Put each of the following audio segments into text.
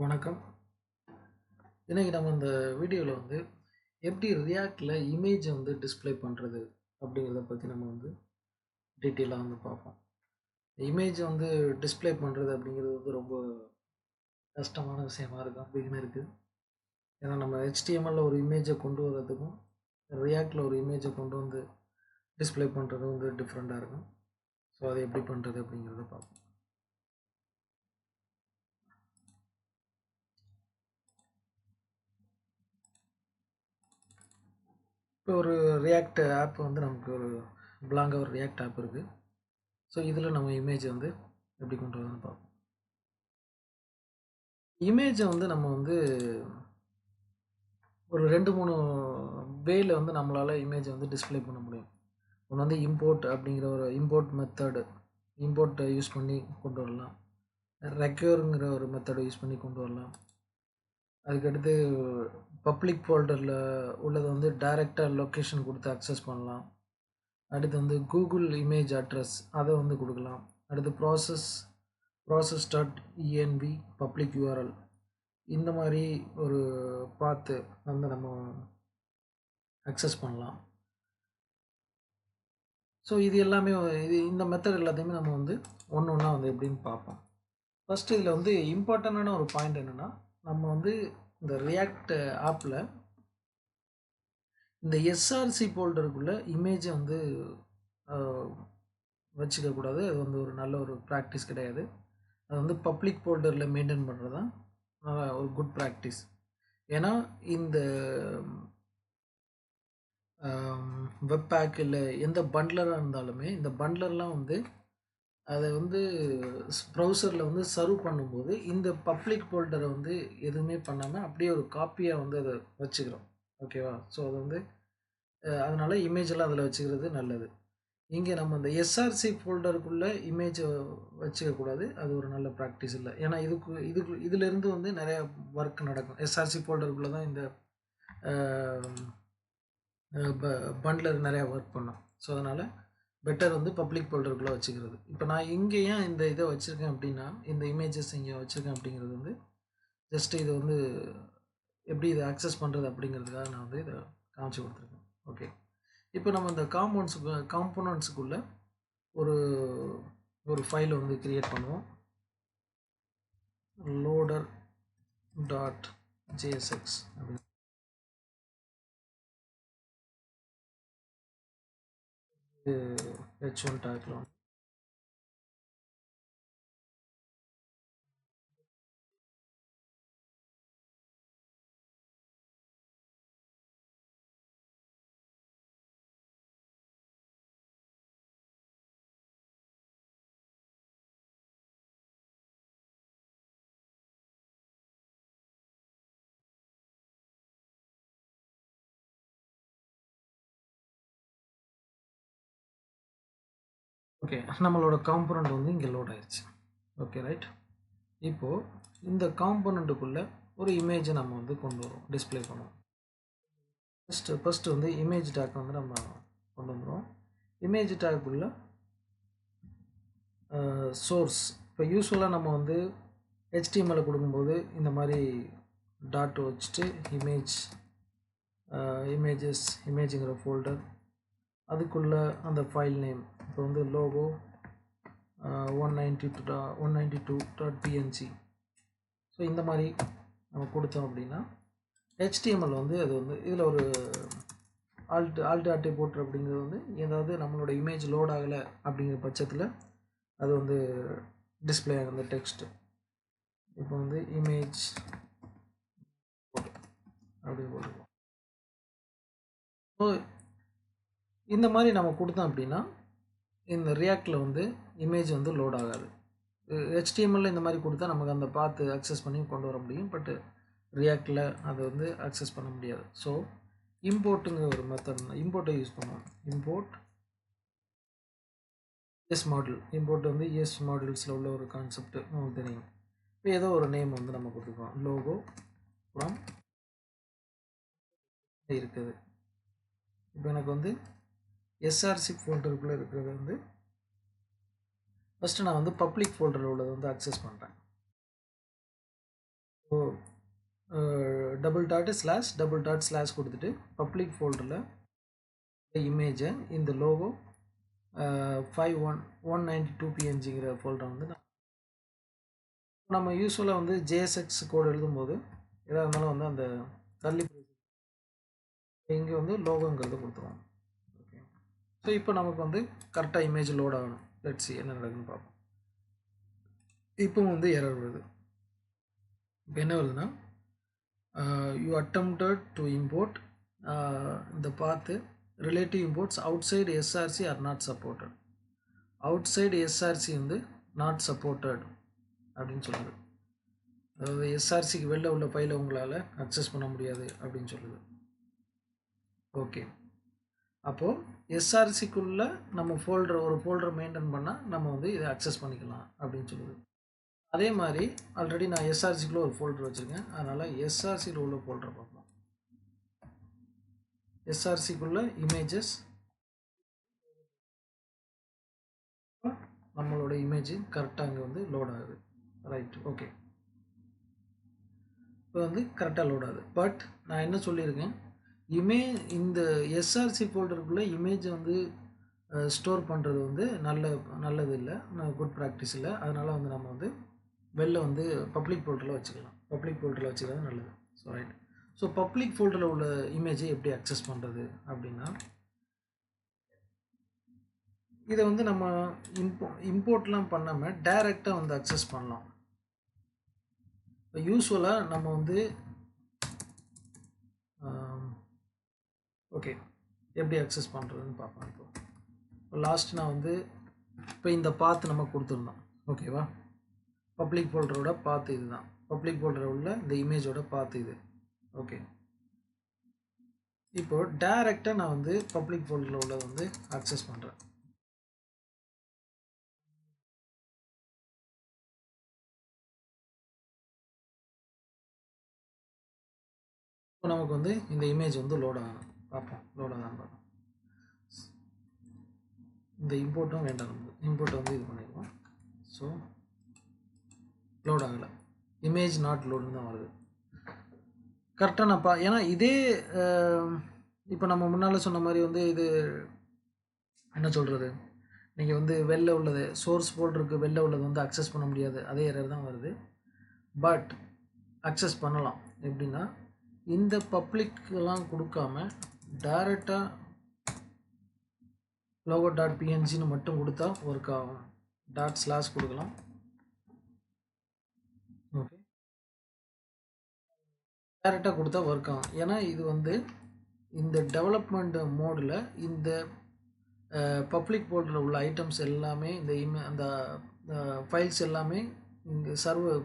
வணக்கம். இன்னைக்கு நம்ம இந்த வீடியோவில் எப்படி ரியாக்டில் இமேஜை டிஸ்ப்ளே பண்ணுறது அப்படிங்கிறத பற்றி நம்ம டீட்டெயிலாக பார்ப்போம். இமேஜை டிஸ்ப்ளே பண்ணுறது அப்படிங்கிறது ரொம்ப கஷ்டமான விஷயமா இருக்கும் பிகினருக்கு. ஏன்னா நம்ம HTML ஒரு இமேஜை கொண்டு வர்றதுக்கும் ரியாக்டில் ஒரு இமேஜை கொண்டு டிஸ்ப்ளே பண்ணுறது டிஃப்ரெண்ட்டாக இருக்கும். ஸோ அதை எப்படி பண்ணுறது அப்படிங்கிறத பார்ப்போம். இப்போ ஒரு ரியாக்ட் ஆப் நமக்கு ஒரு பிளாங்காக ஒரு ரியாக்ட் ஆப் இருக்குது. ஸோ இதில் நம்ம இமேஜ் எப்படி கொண்டு வரணும்னு பார்ப்போம். இமேஜை நம்ம ஒரு 2-3 வேல நம்மளால் இமேஜை டிஸ்ப்ளே பண்ண முடியும். ஒன்று இம்போர்ட் அப்படிங்கிற ஒரு இம்போர்ட் மெத்தடு, இம்போர்ட்டை யூஸ் பண்ணி கொண்டு வரலாம். ரெக்யூருங்கிற ஒரு மெத்தடை யூஸ் பண்ணி கொண்டு வரலாம். அதுக்கடுத்து பப்ளிக் ஃபோல்டரில் உள்ளது டைரெக்டாக லொக்கேஷன் கொடுத்து அக்சஸ் பண்ணலாம். அடுத்து கூகுள் இமேஜ் அட்ரஸ் அதை கொடுக்கலாம். அடுத்து process.env பப்ளிக் URL இந்த மாதிரி ஒரு பாத்து நம்ம அக்சஸ் பண்ணலாம். ஸோ இது எல்லாமே இந்த மெத்தட் எல்லாத்தையுமே நம்ம ஒன்று ஒன்றா எப்படின்னு பார்ப்போம். ஃபஸ்ட்டு இதில் இம்பார்ட்டண்டான ஒரு பாயிண்ட் என்னென்னா, நம்ம இந்த ரியாக்ட் ஆப்பில் இந்த எஸ்ஆர்சி ஃபோல்டருக்குள்ளே இமேஜை வச்சுக்கக்கூடாது. அது ஒரு நல்ல ஒரு ப்ராக்டிஸ் கிடையாது. அது பப்ளிக் ஃபோல்டரில் மெயின்டைன் பண்ணுறது தான் ஒரு குட் ப்ராக்டிஸ். ஏன்னா இந்த வெப் பேக் இல்லை எந்த பண்ட்லராக இருந்தாலுமே இந்த பண்ட்லர்லாம் அதை ப்ரௌசரில் சர்வ் பண்ணும்போது இந்த பப்ளிக் ஃபோல்டரை எதுவுமே பண்ணாமல் அப்படியே ஒரு காப்பியாக அதை வச்சுக்கிறோம். ஓகேவா? ஸோ அது அதனால் இமேஜெல்லாம் அதில் வச்சுக்கிறது நல்லது. இங்கே நம்ம இந்த எஸ்ஆர்சி ஃபோல்டருக்குள்ளே இமேஜை வச்சுக்கக்கூடாது. அது ஒரு நல்ல ப்ராக்டிஸ் இல்லை. ஏன்னா இதிலேருந்து நிறையா ஒர்க் நடக்கும். எஸ்ஆர்சி ஃபோல்டருக்குள்ளே தான் இந்த பண்ட்லர் நிறையா ஒர்க் பண்ணும். ஸோ அதனால் பெட்டர் பப்ளிக் ஃபோல்டருக்குள்ளே வச்சுக்கிறது. இப்போ நான் இங்கே ஏன் இந்த இதை வச்சுருக்கேன் அப்படின்னா, இந்த இமேஜஸ் இங்கே வச்சுருக்கேன் அப்படிங்கிறது ஜஸ்ட்டு இது எப்படி இதை அக்சஸ் பண்ணுறது அப்படிங்கிறதுக்காக நான் இதை காமிச்சு கொடுத்துருக்கேன். ஓகே. இப்போ நம்ம இந்த காம்போனன்ட்ஸுக்குள்ளே ஒரு ஒரு ஃபைலை கிரியேட் பண்ணுவோம். loader.jsx அப்படின்னு h1 டேக்ல ஓகே, நம்மளோட காம்போனண்ட் இங்கே லோட் ஆயிடுச்சு. Okay, right. இப்போது இந்த காம்போனண்ட்டுக்குள்ளே ஒரு இமேஜை நம்ம கொண்டு வரோம், டிஸ்பிளே பண்ணுவோம். ஃபஸ்ட்டு இமேஜ் டேக் நம்ம கொண்டு வந்துடுவோம். இமேஜ் டேக்குள்ள சோர்ஸ். இப்போ யூஸ்வலாக நம்ம HTML கொடுக்கும்போது இந்த மாதிரி டாட் வச்சுட்டு இமேஜுங்கிற ஃபோல்டர், அதுக்குள்ளே அந்த ஃபைல் நேம் இப்போ லோகோ 192.png. ஸோ இந்த மாதிரி நம்ம கொடுத்தோம் அப்படின்னா HTML அது இதில் ஒரு ஆல்ட் போட்டு அப்படிங்கிறது ஏதாவது நம்மளோட இமேஜ் லோட் ஆகலை அப்படிங்கிற பட்சத்தில் அது டிஸ்பிளே ஆகும் அந்த டெக்ஸ்ட்டு. இப்போ இமேஜ் அப்படின்னு போட்டுருக்கோம். ஸோ இந்த மாதிரி நம்ம கொடுத்தோம் அப்படின்னா இந்த ரியாக்டில் இமேஜ் லோட் ஆகாது. HTML இந்த மாதிரி கொடுத்தா நமக்கு அந்த பார்த்து அக்சஸ் பண்ணி கொண்டு வர முடியும். பட் ரியாக்டில் அதை அக்சஸ் பண்ண முடியாது. ஸோ இம்போர்ட்டுங்கிற ஒரு மெத்தட், இம்போர்ட்டை யூஸ் பண்ணுவோம். Import model. இம்போர்ட் மாடல்ஸில் உள்ள ஒரு கான்செப்ட் நமக்கு தெரியும். இப்போ ஏதோ ஒரு நேம் நம்ம கொடுத்துக்கலாம். லோகோ ஃப்ரம் இருக்குது. இப்போ எனக்கு எஸ்ஆர்சி ஃபோல்டருக்குள்ளே இருக்கிறது ஃபஸ்ட்டு நான் பப்ளிக் ஃபோல்டரில் உள்ளது அக்சஸ் பண்ணுறேன். So double dot slash double dot slash கொடுத்துட்டு பப்ளிக் ஃபோல்டரில் இமேஜை இந்த லோகோ 192 PNGங்கிற ஃபோல்டர் வந்து நம்ம யூஸ்வலாக வந்து JSX கோடு எழுதும்போது எதாக இருந்தாலும் வந்து அந்த கர்லி இங்கே வந்து லோகோங்கிறது கொடுத்துருவோம். ஓகே, ஸோ இப்போ நமக்கு வந்து கரெக்டாக இமேஜ் லோட் ஆகணும். லெட்ஸ் என்ன நடக்குதுன்னு பார்ப்போம். இப்போ வந்து எரர் வருது. இப்போ என்ன வருதுன்னா யூ அட்டெம்ப்டட் டு இம்போர்ட் இந்த பாத்து relative imports outside SRC are not supported. Outside SRC வந்து நாட் சப்போர்ட்டட் அப்படின்னு சொல்லுது. அதாவது SRCக்கு வெளில உள்ள ஃபைலை உங்களால் அக்சஸ் பண்ண முடியாது அப்படின்னு சொல்லுது. ஓகே, அப்போது SRCக்குள்ளே நம்ம ஒரு ஃபோல்டர் மெயின்டைன் பண்ணால் நம்ம வந்து இதை அக்சஸ் பண்ணிக்கலாம் அப்படின்னு சொல்லுது. அதே மாதிரி ஆல்ரெடி நான் SRCக்குள்ளே ஒரு ஃபோல்டர் வச்சுருக்கேன். அதனால் SRCயில் உள்ள ஃபோல்டரை பார்ப்போம். SRCக்குள்ளே இமேஜஸ், நம்மளோட இமேஜ் கரெக்டாக அங்கே வந்து லோட் ஆகுது. ரைட், ஓகே, இப்போ வந்து கரெக்டாக லோட் ஆகுது. பட் நான் என்ன சொல்லியிருக்கேன், இந்த SRC ஃபோல்டருக்குள்ளே இமேஜை வந்து ஸ்டோர் பண்ணுறது வந்து நல்லது இல்லை, குட் ப்ராக்டிஸ் இல்லை. அதனால் வந்து நம்ம வந்து வெளில வந்து பப்ளிக் ஃபோல்டரில் வச்சுக்கலாம். பப்ளிக் ஃபோல்டரில் வச்சுக்கிறது நல்லது. ஸோ ரைட், ஸோ பப்ளிக் ஃபோல்டரில் உள்ள இமேஜை எப்படி அக்சஸ் பண்ணுறது அப்படின்னா, இதை வந்து நம்ம இம்போர்ட்லாம் பண்ணாமல் டைரெக்டாக வந்து அக்சஸ் பண்ணலாம். இப்போ யூஸ்வலாக நம்ம வந்து ஓகே எப்படி அக்சஸ் பண்ணுறதுன்னு பார்ப்போம். இப்போ லாஸ்ட் நான் வந்து இப்போ இந்த பாத்து நம்ம கொடுத்துருந்தோம். ஓகேவா, பப்ளிக் ஃபோல்டரோட பாத்து இது தான். பப்ளிக் ஃபோல்டரில் உள்ள இந்த இமேஜோட பாத்து இது. ஓகே, இப்போது டைரெக்டாக நான் வந்து பப்ளிக் ஃபோல்டரில் உள்ளதை வந்து அக்சஸ் பண்ணுறேன். இப்போ நமக்கு வந்து இந்த இமேஜ் வந்து லோட் ஆகணும். பார்ப்போம் லோட் ஆகணும் பார்ப்போம். இந்த இம்போர்ட்டும் வேண்டாம், நமக்கு இம்போர்ட்டை வந்து இது பண்ணிடுவோம். ஸோ லோட் ஆகலை, இமேஜ் நாட் லோடுன்னு தான் வருது. கரெக்டாக நான் ஏன்னா இதே இப்போ நம்ம முன்னால் சொன்ன மாதிரி வந்து இது என்ன சொல்கிறது, நீங்கள் வந்து வெளில உள்ளது சோர்ஸ் ஃபோல்டருக்கு வெளில உள்ளது வந்து அக்சஸ் பண்ண முடியாது, அதே எரர் தான் வருது. பட் அக்சஸ் பண்ணலாம். எப்படின்னா, இந்த பப்ளிக்கெல்லாம் கொடுக்காம டைரெக்டாக லோகோ டாட் பிஎன்ஜின்னு மட்டும் கொடுத்தா ஒர்க் ஆகும். டாட் ஸ்லாஷ் கொடுக்கலாம். ஓகே, டைரெக்டாக கொடுத்தா ஒர்க் ஆகும். ஏன்னா இது வந்து இந்த டெவலப்மெண்ட் மோடில் இந்த பப்ளிக் ஃபோல்டரில் உள்ள ஐட்டம்ஸ் எல்லாமே அந்த ஃபைல்ஸ் எல்லாமே இங்கே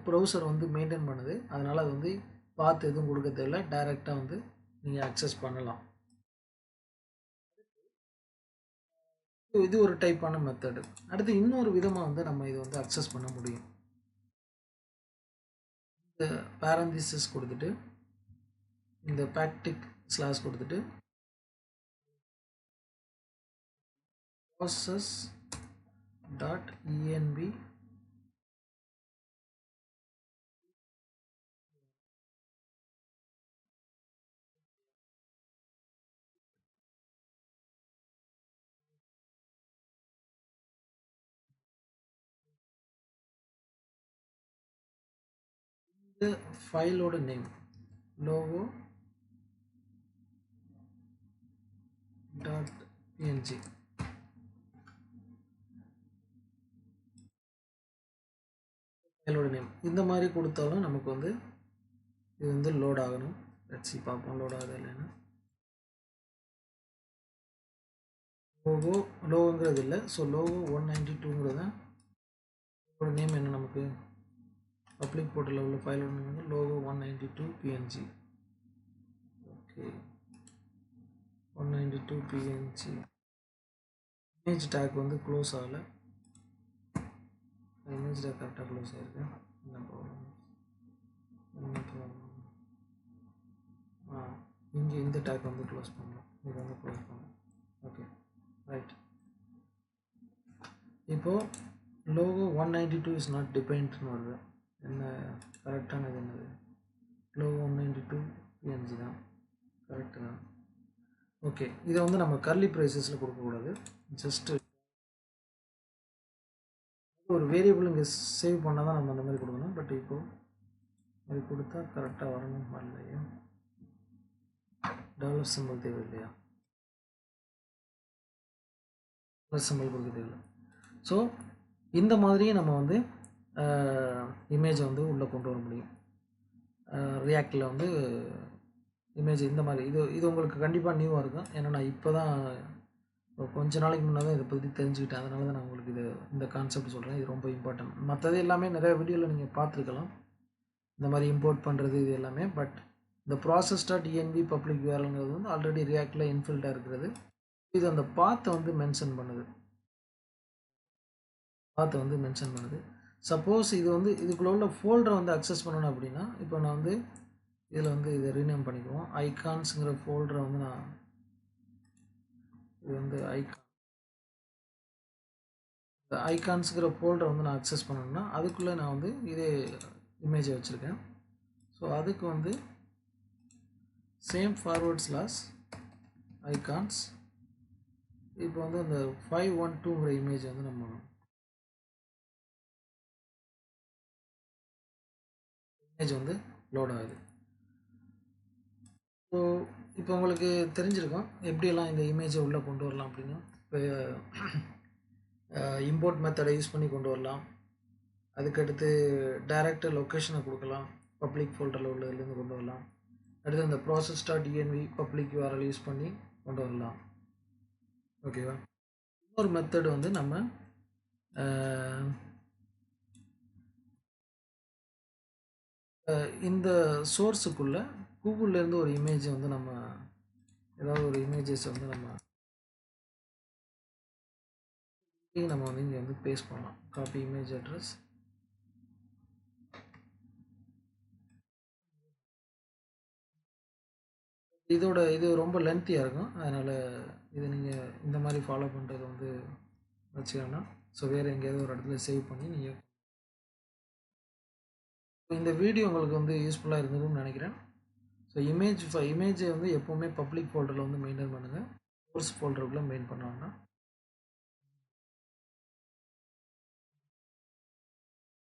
ப்ரௌசர் வந்து மெயின்டைன் பண்ணுது. அதனால் அது வந்து பார்த்து எதுவும் கொடுக்க தேவையில்ல, டைரெக்டாக வந்து நீங்கள் அக்சஸ் பண்ணலாம். இது ஒரு டைப்பான மெத்தடு. அடுத்து இன்னொரு விதமாக வந்து நம்ம இதை வந்து அக்சஸ் பண்ண முடியும். இந்த பேரந்திசிஸ் கொடுத்துட்டு இந்த பேக்டிக் ஸ்லாஷ் கொடுத்துட்டு process dot env இந்த ஃபைலோட நேம் logo dot png. ஃபைலோட நேம் இந்த மாதிரி கொடுத்தாலும் நமக்கு வந்து இது வந்து லோட் ஆகணும். லெட்ஸ் பார்ப்போம் லோட் ஆகுது இல்லைன்னா. லோகோங்கிறது இல்லை, ஸோ லோகோ 192ங்கிறது தான் இதோட நேம். என்ன நமக்கு பப்ளிக் போர்ட்டலில் உள்ள ஃபைலோட நேம் வந்து logo 192 png. Okay, 192 png. Image take வந்து க்ளோஸ் ஆகலை. இமேஜ் டேக் கரெக்டாக க்ளோஸ் ஆகிருக்கு. என்ன ப்ராப்ளம்? இங்கே இந்த டேக் வந்து க்ளோஸ் பண்ணலாம், இது வந்து க்ளோஸ் பண்ணலாம். ஓகே ரைட், இப்போது logo 192 இஸ் நாட் டிபைன்ட்னு வருது. என்ன கரெக்டானது என்னது? ஓகே, இதை வந்து நம்ம கர்லி ப்ரைஸஸில் கொடுக்கக்கூடாது. ஜஸ்ட்டு ஒரு வேரியபிள் இங்கே சேவ் பண்ணால் தான் நம்ம அந்த மாதிரி கொடுக்கணும். பட் இப்போது இது கொடுத்தா கரெக்டாக வரணும் இல்லையா? டெவலப் சிம்பிள் தேவை இல்லையா? டெவலப் சிம்பிள் கொடுக்க தேவையில்லை. ஸோ இந்த மாதிரியே நம்ம வந்து இமேஜை வந்து உள்ளே கொண்டு வர முடியும். ரியாக்டில் வந்து இமேஜ் இந்த மாதிரி இது உங்களுக்கு கண்டிப்பாக நியூவாக இருக்கும். ஏன்னா நான் இப்போ தான் கொஞ்ச நாளைக்கு முன்னாடி தான் இதை பற்றி தெரிஞ்சுக்கிட்டேன். அதனால தான் நான் உங்களுக்கு இந்த கான்செப்ட் சொல்கிறேன். இது ரொம்ப இம்பார்ட்டன்ட். மற்றது எல்லாமே நிறைய வீடியோவில் நீங்கள் பார்த்துருக்கலாம், இந்த மாதிரி இம்போர்ட் பண்ணுறது இது எல்லாமே. பட் இந்த process.env பப்ளிக் URLங்கிறது வந்து ஆல்ரெடி ரியாக்டில் இன்ஃபில்டாக இருக்கிறது. இது அந்த பாத்தை வந்து மென்ஷன் பண்ணுது. சப்போஸ் இது வந்து இதுக்குள்ள உள்ள ஃபோல்டரை வந்து அக்சஸ் பண்ணணும் அப்படின்னா, இப்போ நான் வந்து இதில் வந்து இதை ரீநேம் பண்ணிக்குவோம். ஐகான்ஸுங்கிற ஃபோல்டரை வந்து இது வந்து ஐகான்ஸுங்கிற ஃபோல்டரை வந்து நான் அக்சஸ் பண்ணணும்னா அதுக்குள்ளே நான் வந்து இதே இமேஜை வச்சுருக்கேன். ஸோ அதுக்கு வந்து சேம் ஃபார்வர்ட் / ஐகான்ஸ். இப்போ வந்து அந்த 512ங்கிற இமேஜ் வந்து நம்ம இமேஜ் வந்து லோட் ஆகுது. ஸோ இப்போ உங்களுக்கு தெரிஞ்சிருக்கும் எப்படியெல்லாம் இந்த இமேஜை உள்ளே கொண்டு வரலாம் அப்படின்னு. இப்போ இம்போர்ட் மெத்தடை யூஸ் பண்ணி கொண்டு வரலாம். அதுக்கடுத்து டைரக்ட் லொக்கேஷனை கொடுக்கலாம், பப்ளிக் ஃபோல்டரில் உள்ளதுலேருந்து கொண்டு வரலாம். அடுத்து இந்த process.env பப்ளிக் URL யூஸ் பண்ணி கொண்டு வரலாம். ஓகேவா? இன்னொரு மெத்தட் வந்து நம்ம இந்த சோர்ஸுக்குள்ளே கூகுள்லேருந்து ஒரு இமேஜை வந்து நம்ம ஏதாவது ஒரு இமேஜஸ் வந்து நம்ம வந்து இங்கே வந்து பேஸ்ட் பண்ணலாம். Copy image address. இது ரொம்ப லென்த்தியாக இருக்கும். அதனால் இதை நீங்கள் இந்த மாதிரி ஃபாலோ பண்ணுறது வந்து வச்சுக்கோங்கன்னா, ஸோ வேறு எங்கேயாவது ஒரு இடத்துல சேவ் பண்ணி நீங்கள் இந்த வீடியோ உங்களுக்கு வந்து யூஸ்ஃபுல்லாக இருந்ததுன்னு நினைக்கிறேன். ஸோ இமேஜை வந்து எப்போவுமே பப்ளிக் ஃபோல்டரில் வந்து மெயின்டைன் பண்ணுங்கள். சோர்ஸ் ஃபோல்டருக்குள்ளே மெயின் பண்ண வேண்டாம்.